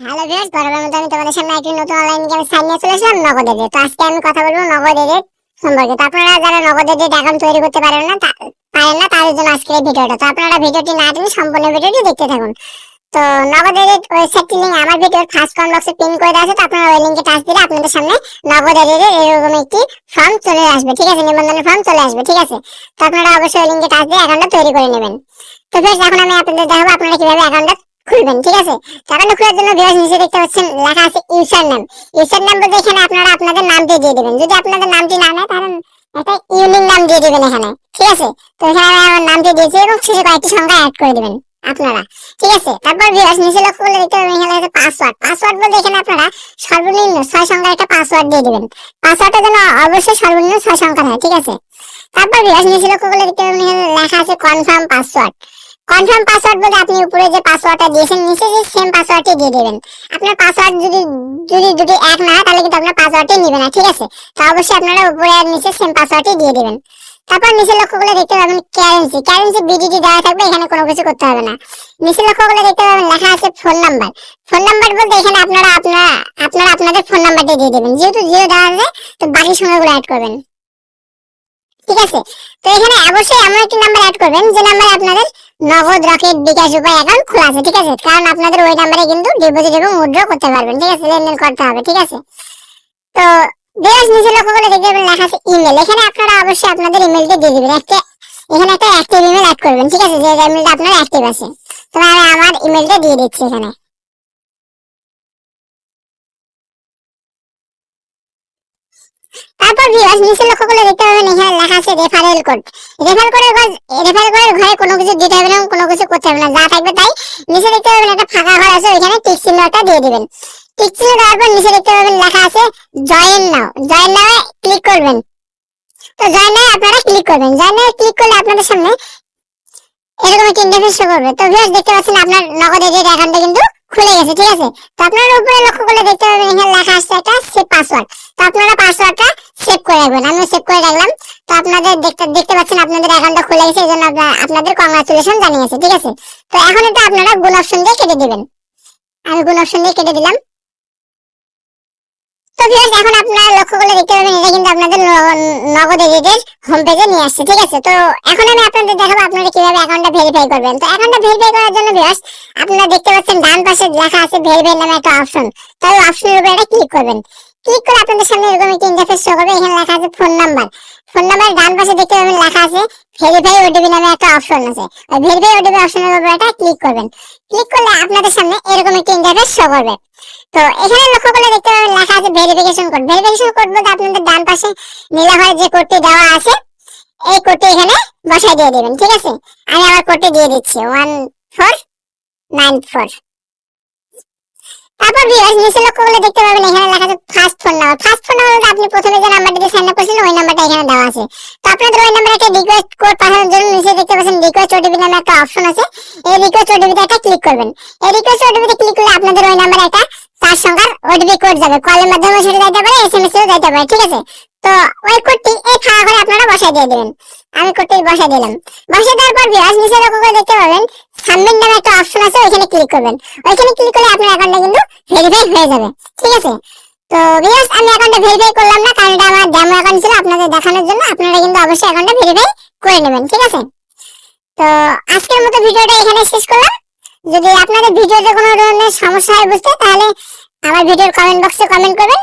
Hello viewers, বরাবর মতো আমি তোমাদের সামনে একটি নতুন অনলাইন গেম সাইন নিয়ে চলে আসলাম নগদ এডেট। তো আজকে আমি কথা বলবো নগদ এডেট সম্পর্কে। তো আপনারা যারা নগদ এডেট অ্যাকাউন্ট তৈরি করতে পারেন না তাদের জন্য আজকের এই ভিডিওটা। তো আপনারা ভিডিওটি না টেনে সম্পূর্ণ ভিডিওটি দেখতে থাকুন। তো নগদ এডেট ওয়েবসাইটটি লিংক আমার ভিডিওর ফার্স্ট কমেন্ট বক্সে পিন করে দেওয়া আছে। তো আপনারা ওই লিংকে টাচ দিলে আপনাদের সামনে নগদ এডেটের এরকম একটি ফর্ম চলে আসবে, ঠিক আছে, নিবন্ধনের ফর্ম চলে আসবে, ঠিক আছে। তো আপনারা অবশ্যই ওই লিংকে টাচ দিয়ে অ্যাকাউন্টটা তৈরি করে নেবেন। তো ফ্রেন্ডস, এখন আমি আপনাদের দেখাবো আপনারা কিভাবে অ্যাকাউন্টটা খুলবেন, ঠিক আছে। অ্যাকাউন্ট খোলার জন্য ভিউয়ার্স নিচে দেখতে পাচ্ছেন লেখা আছে ইউজার নেম। ইউজার নেম বলতে এখানে আপনারা আপনাদের নামটি দিয়ে দিবেন। যদি আপনাদের নামটি না নেয় তাহলে একটা ইউনিক নাম দিয়ে দিবেন এখানে, ঠিক আছে। তো এখানে আমি আমার নামটি দিয়েছি এবং শেষে কয়েকটি সংখ্যা অ্যাড করে দিবেন আপনারা, ঠিক আছে। তারপর ভিউয়ার্স নিচে লক্ষ্য করলে দেখতে পাবেন এখানে আছে পাসওয়ার্ড। পাসওয়ার্ড বলতে এখানে আপনারা সর্বনিম্ন 6 সংখ্যার একটা পাসওয়ার্ড দিয়ে দিবেন। পাসওয়ার্ডটা যেন অবশ্যই সর্বনিম্ন 6 সংখ্যা হয়, ঠিক আছে। তারপর ভিউয়ার্স নিচে লক্ষ্য করলে দেখতে পাবেন এখানে লেখা আছে কনফার্ম পাসওয়ার্ড। কনফার্ম পাসওয়ার্ড বলতে আপনি উপরে যে পাসওয়ার্ডটা দিয়েছেন নিচে যে সেম পাসওয়ার্ডটি দিয়ে দিবেন। আপনার পাসওয়ার্ড যদি যদি দুটি এক না হয় তাহলে কিন্তু আপনার পাসওয়ার্ডটি নেবে না, ঠিক আছে। তো অবশ্যই আপনারা উপরে আর নিচে সেম পাসওয়ার্ডটি দিয়ে দিবেন। তারপর নিচে লক্ষ্য করলে দেখতে পাবেন কারেন্সি বিডিটি দেওয়া থাকবে, এখানে কোনো কিছু করতে হবে না। নিচে লক্ষ্য করলে দেখতে পাবেন লেখা আছে ফোন নাম্বার। ফোন নাম্বার বলতে এখানে আপনারা আপনাদের ফোন নাম্বারটি দিয়ে দিবেন। যেহেতু জিরো দেওয়া আছে তো বাকি সংখ্যাগুলো অ্যাড করবেন, ঠিক আছে। তো এখানে অবশ্যই এমন একটি নাম্বার অ্যাড করবেন যে নাম্বারে আপনাদের নগদ, রকেট, বিকাশ, উপায় অ্যাকাউন্ট খোলা আছে, ঠিক আছে। কারণ আপনাদের ওই নাম্বারে কিন্তু ডিপোজিট এবং উইথড্র করতে পারবেন, ঠিক আছে, লেনদেন করতে হবে, ঠিক আছে। তো ভিউয়ার্স নিচে লক্ষ্য করে দেখতে পাবেন লেখা আছে ইমেল। এখানে আপনারা অবশ্যই আপনাদের ইমেলটা দিয়ে দিবেন। এখানে একটা অ্যাক্টিভ ইমেল অ্যাড করবেন, ঠিক আছে, যে ইমেলটা আপনার অ্যাক্টিভ আছে। তো আমি আমার ইমেলটা দিয়ে দিচ্ছি এখানে। তারপর ভিউয়ার্স নিচে লক্ষ্য করলে দেখতে পাবেন এখানে লেখা আছে রেফারেল কোড। রেফারেল কোডের ঘরে কোনো কিছু দিতে হবে না, কোনো কিছু করতে হবে না, যা থাকবে তাই। নিচে দেখতে পাবেন একটা ফাঁকা ঘর আছে, ওইখানে টিক চিহ্নটা দিয়ে দিবেন। টিক চিহ্ন দেওয়ার পর নিচে দেখতে পাবেন লেখা আছে জয়েন নাও। জয়েন নাও ক্লিক করবেন। তো জয়েন নাও আপনারা ক্লিক করবেন। জয়েন নাও ক্লিক করলে আপনাদের সামনে এরকম একটা ইন্টারফেস শো করবে। তো ভিউয়ার্স দেখতে পাচ্ছেন আপনার নগদ এডেট অ্যাকাউন্টটা কিন্তু খুলে গেছে, ঠিক আছে। তো আপনারা উপরে লক্ষ্য করলে দেখতে পাবেন এখানে লেখা আছে একটা সেভ পাসওয়ার্ড। তো আপনারা পাসওয়ার্ডটা সেভ করে রাখবেন। আমি সেভ করে রাখলাম। তো আপনাদের দেখতে পাচ্ছেন আপনাদের অ্যাকাউন্টটা খুলে গেছে, এজন্য আপনাদের কংগ্রাচুলেশন জানিয়েছে, ঠিক আছে। তো এখন এটা আপনারা গুণ অপশন দিয়ে কেটে দিবেন। আমি গুণ অপশন দিয়ে কেটে দিলাম। তো ভিউয়ার্স এখন আপনারা লক্ষ্য করলে দেখতে পাবেন এটা কিন্তু আপনাদের নগদ এডিটের হোম পেজে নিয়ে আসছে, ঠিক আছে। তো এখন আমি আপনাদের দেখাবো আপনারা কিভাবে অ্যাকাউন্টটা ভেরিফাই করবেন। তো অ্যাকাউন্টটা ভেরিফাই করার জন্য ভিউয়ার্স আপনারা দেখতে পাচ্ছেন ডান পাশে লেখা আছে ভেরিফাই নামে একটা অপশন। তো এই অপশনের উপরে এটা ক্লিক করবেন। ক্লিক করে আপনাদের সামনে এরকম একটা ইন্টারফেস শো করবে। এখানে লেখা আছে ফোন নাম্বার। ফোন নাম্বার ডান পাশে দেখতে পাবেন লেখা আছে ভেরিফাই ওটিপি নামে একটা অপশন আছে। ওই ভেরিফাই ওটিপি অপশনের উপরে এটা ক্লিক করবেন। ক্লিক করলে আপনাদের সামনে এরকম একটা ইন্টারফেস শো করবে। তো এখানে লক্ষ্য করলে দেখতে পাবেন লেখা আছে ভেরিফিকেশন কোড। ভেরিফিকেশন কোড বলতে আপনাদের ডান পাশে নীলা হয় যে কোডটি দেওয়া আছে এই কোডটি এখানে বসাই দিয়ে দিবেন, ঠিক আছে। আমি আমার কোডটি দিয়ে দিচ্ছি 1494। তারপর ভিউয়ার্স নিচে লক্ষ্য করলে দেখতে পাবেন এখানে লেখা আছে first phone number. First phone number বলতে আপনি প্রথমে যে নাম্বারটি দিয়ে সাইন আপ করেছিলেন ওই নাম্বারটা এখানে দেওয়া আছে। তো আপনাদের ওই নাম্বারে একটা রিকোয়েস্ট কোড পাঠানোর জন্য নিচে দেখতে পাচ্ছেন রিকোয়েস্ট ওটিপি নামে একটা অপশন আছে। এই রিকোয়েস্ট ওটিপিতে একটা ক্লিক করবেন। এই রিকোয়েস্ট ওটিপিতে ক্লিক করলে আপনাদের ওই নাম্বারে একটা 4 সংখ্যার ওটিপি কোড যাবে। কলের মাধ্যমে সেটা যাইতে পারে, এসএমএস এও যাইতে পারে, ঠিক আছে। তো ওই কোডটি এই ফাঁকা ঘরে আপনারা বসাই দিয়ে দিবেন। আমি কোডটি বসাই দিলাম। বসাই দেওয়ার পর ভিউয়ার্স নিচে লক্ষ্য করে দেখতে পাবেন সাবমিট নামে একটা অপশন আছে, ওইখানে ক্লিক করবেন। ওইখানে ক্লিক করলে আপনার অ্যাকাউন্টটা কিন্তু ভেরিফাই হয়ে যাবে, ঠিক আছে। তো ভিউয়ার্স আমি অ্যাকাউন্টটা ভেরিফাই করলাম না, কারণ এটা আমার ডেমো অ্যাকাউন্ট ছিল আপনাদের দেখানোর জন্য। আপনারা কিন্তু অবশ্যই অ্যাকাউন্টটা ভেরিফাই করে নেবেন, ঠিক আছে। তো আজকের মতো ভিডিওটা এখানে শেষ করলাম। যদি আপনাদের ভিডিওতে কোনো ধরনের সমস্যা হয় বুঝতে, তাহলে আমার ভিডিওর কমেন্ট বক্সে কমেন্ট করবেন।